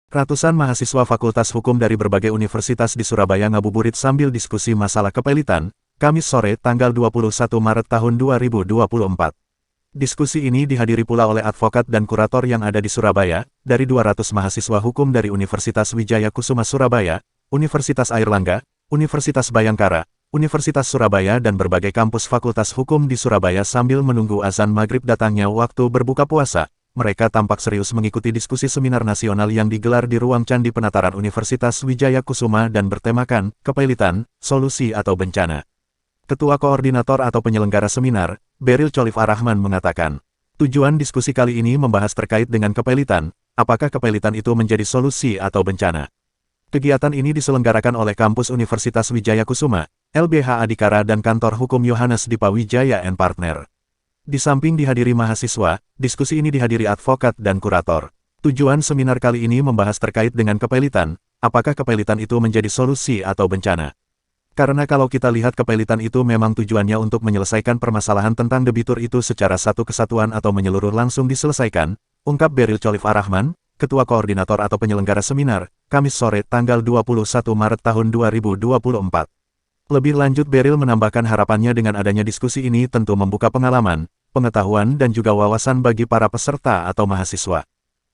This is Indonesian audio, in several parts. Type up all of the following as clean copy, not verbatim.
Ratusan mahasiswa Fakultas Hukum dari berbagai universitas di Surabaya ngabuburit sambil diskusi masalah kepelitan, Kamis sore tanggal 21 Maret tahun 2024. Diskusi ini dihadiri pula oleh advokat dan kurator yang ada di Surabaya, dari 200 mahasiswa hukum dari Universitas Wijaya Kusuma Surabaya, Universitas Airlangga, Universitas Bayangkara, Universitas Surabaya dan berbagai kampus Fakultas Hukum di Surabaya sambil menunggu azan maghrib datangnya waktu berbuka puasa. Mereka tampak serius mengikuti diskusi seminar nasional yang digelar di Ruang Candi Penataran Universitas Wijaya Kusuma dan bertemakan, kepelitan, solusi atau bencana. Ketua Koordinator atau penyelenggara seminar, Beril Cholif Arrahman mengatakan, tujuan diskusi kali ini membahas terkait dengan kepelitan, apakah kepelitan itu menjadi solusi atau bencana. Kegiatan ini diselenggarakan oleh Kampus Universitas Wijaya Kusuma, LBH Adhikara dan Kantor Hukum Yohanes Dipa Wijaya & Partner. Di samping dihadiri mahasiswa, diskusi ini dihadiri advokat dan kurator. Tujuan seminar kali ini membahas terkait dengan kepelitan, apakah kepelitan itu menjadi solusi atau bencana. Karena kalau kita lihat kepelitan itu memang tujuannya untuk menyelesaikan permasalahan tentang debitur itu secara satu kesatuan atau menyeluruh langsung diselesaikan, ungkap Beril Cholif Arrahman, Ketua Koordinator atau penyelenggara seminar, Kamis sore tanggal 21 Maret tahun 2024. Lebih lanjut Beril menambahkan harapannya dengan adanya diskusi ini tentu membuka pengalaman, pengetahuan dan juga wawasan bagi para peserta atau mahasiswa.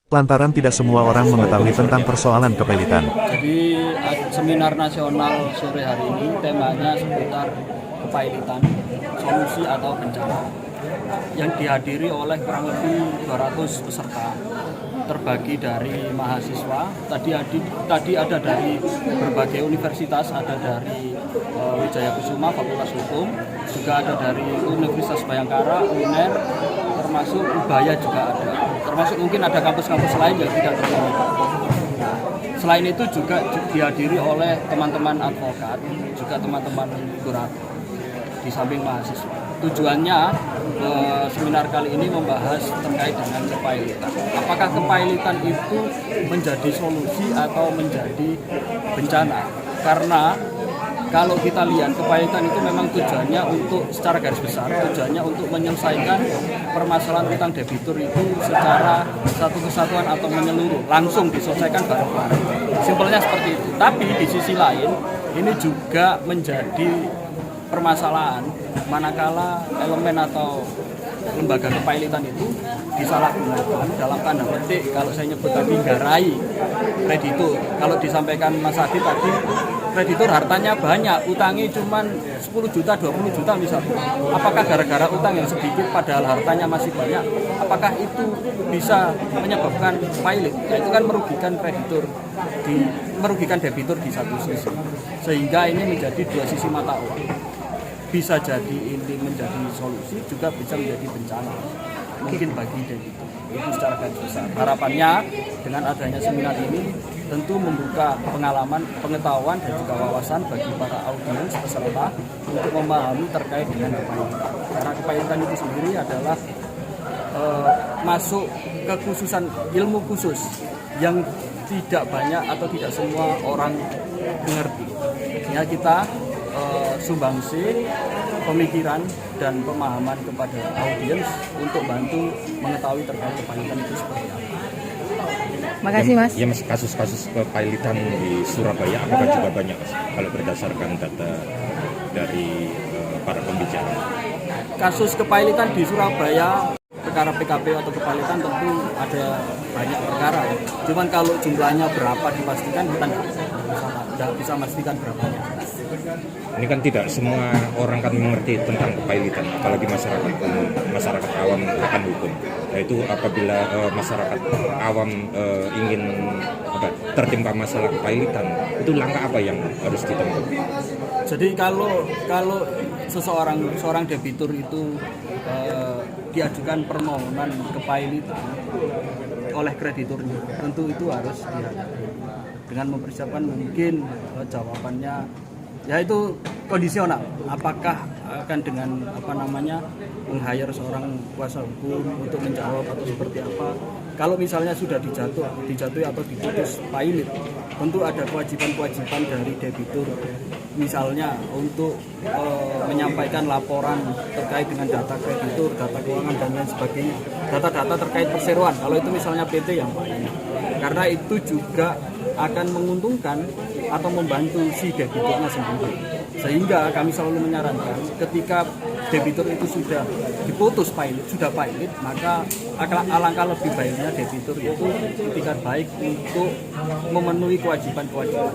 Lantaran tidak semua orang mengetahui tentang persoalan kepelitan. Jadi seminar nasional sore hari ini temanya seputar kepelitan, solusi atau bencana. Yang dihadiri oleh kurang lebih 200 peserta, terbagi dari mahasiswa. Tadi ada dari berbagai universitas, ada dari Wijaya Kusuma Fakultas Hukum, juga ada dari Universitas Bayangkara, UNER, termasuk Ubaya juga ada. Termasuk mungkin ada kampus-kampus lain yang tidak terlibat. Selain itu juga dihadiri oleh teman-teman advokat, juga teman-teman kurator, di samping mahasiswa. Tujuannya seminar kali ini membahas terkait dengan kepelitan. Apakah kepelitan itu menjadi solusi atau menjadi bencana? Karena kalau kita lihat kepelitan itu memang tujuannya untuk secara garis besar, tujuannya untuk menyelesaikan permasalahan utang debitur itu secara satu kesatuan atau menyeluruh, langsung diselesaikan bareng-bareng. Simpelnya seperti itu. Tapi di sisi lain, ini juga menjadi permasalahan manakala elemen atau lembaga kepelitan itu disalahgunakan dalam tanda petik, kalau saya nyebut tadi garai kreditur. Kalau disampaikan Mas Adi tadi, kreditur hartanya banyak, utangnya cuma 10 juta, 20 juta misalnya. Apakah gara-gara utang yang sedikit padahal hartanya masih banyak, apakah itu bisa menyebabkan pailit? Ya, itu kan merugikan kreditur, merugikan debitur di satu sisi. Sehingga ini menjadi dua sisi mata uang. Bisa jadi ini menjadi solusi, juga bisa menjadi bencana mungkin bagi debitur. Itu secara garis besar. Harapannya dengan adanya seminar ini tentu membuka pengalaman, pengetahuan dan juga wawasan bagi para audiens peserta untuk memahami terkait dengan kepelitan. Karena kepelitan itu sendiri adalah masuk kekhususan ilmu khusus yang tidak banyak atau tidak semua orang mengerti. Ya, kita sumbangsi pemikiran dan pemahaman kepada audiens untuk bantu mengetahui terkait kepelitan itu seperti apa. Makasih Mas. Ya Mas, kasus-kasus kepelitan di Surabaya apakah juga banyak Mas? Kalau berdasarkan data dari para pembicara. Kasus kepelitan di Surabaya, perkara PKP atau kepelitan tentu ada banyak perkara. Cuman kalau jumlahnya berapa dipastikan kita tidak bisa memastikan berapanya. Ini kan tidak semua orang kan mengerti tentang kepelitan, apalagi masyarakat awam akan hukum. Yaitu apabila masyarakat awam ingin tertimpa masalah kepelitan, itu langkah apa yang harus ditempuh? Jadi kalau seorang debitur itu diajukan permohonan kepelitan oleh krediturnya, tentu itu harus dihadapi dengan mempersiapkan mungkin jawabannya, yaitu kondisional. Apakah akan dengan meng-hire seorang kuasa hukum untuk menjawab atau seperti apa. Kalau misalnya sudah dijatuhi atau diputus pilot, tentu ada kewajiban-kewajiban dari debitur, misalnya untuk menyampaikan laporan terkait dengan data kreditur, data keuangan dan lain sebagainya, data-data terkait perseroan. Kalau itu misalnya PT yang paling, karena itu juga akan menguntungkan atau membantu si debiturnya sendiri. Sehingga kami selalu menyarankan ketika debitur itu sudah diputus sudah pilot, maka alangkah lebih baiknya debitur itu itikat baik untuk memenuhi kewajiban-kewajiban.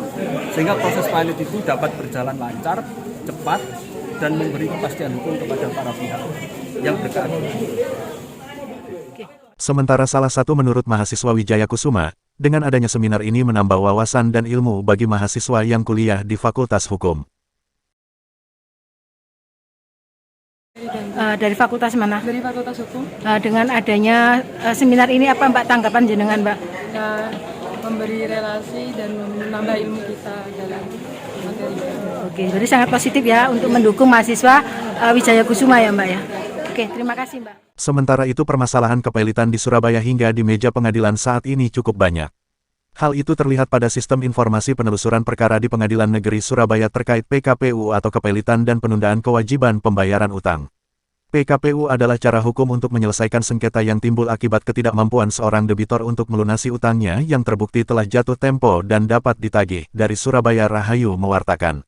Sehingga proses pilot itu dapat berjalan lancar, cepat, dan memberi kepastian hukum kepada para pihak yang berkeadilan. Sementara salah satu menurut mahasiswa Wijaya Kusuma, dengan adanya seminar ini menambah wawasan dan ilmu bagi mahasiswa yang kuliah di Fakultas Hukum. Dari fakultas mana? Dari Fakultas Hukum. Dengan adanya seminar ini apa Mbak tanggapan jenengan Mbak? Ya, memberi relasi dan menambah ilmu kita dalam materi. Oke, jadi sangat positif ya untuk mendukung mahasiswa Wijaya Kusuma ya Mbak ya. Oke, terima kasih Mbak. Sementara itu permasalahan kepailitan di Surabaya hingga di meja pengadilan saat ini cukup banyak. Hal itu terlihat pada sistem informasi penelusuran perkara di Pengadilan Negeri Surabaya terkait PKPU atau kepailitan dan penundaan kewajiban pembayaran utang. PKPU adalah cara hukum untuk menyelesaikan sengketa yang timbul akibat ketidakmampuan seorang debitor untuk melunasi utangnya yang terbukti telah jatuh tempo dan dapat ditagih. Dari Surabaya, Rahayu mewartakan.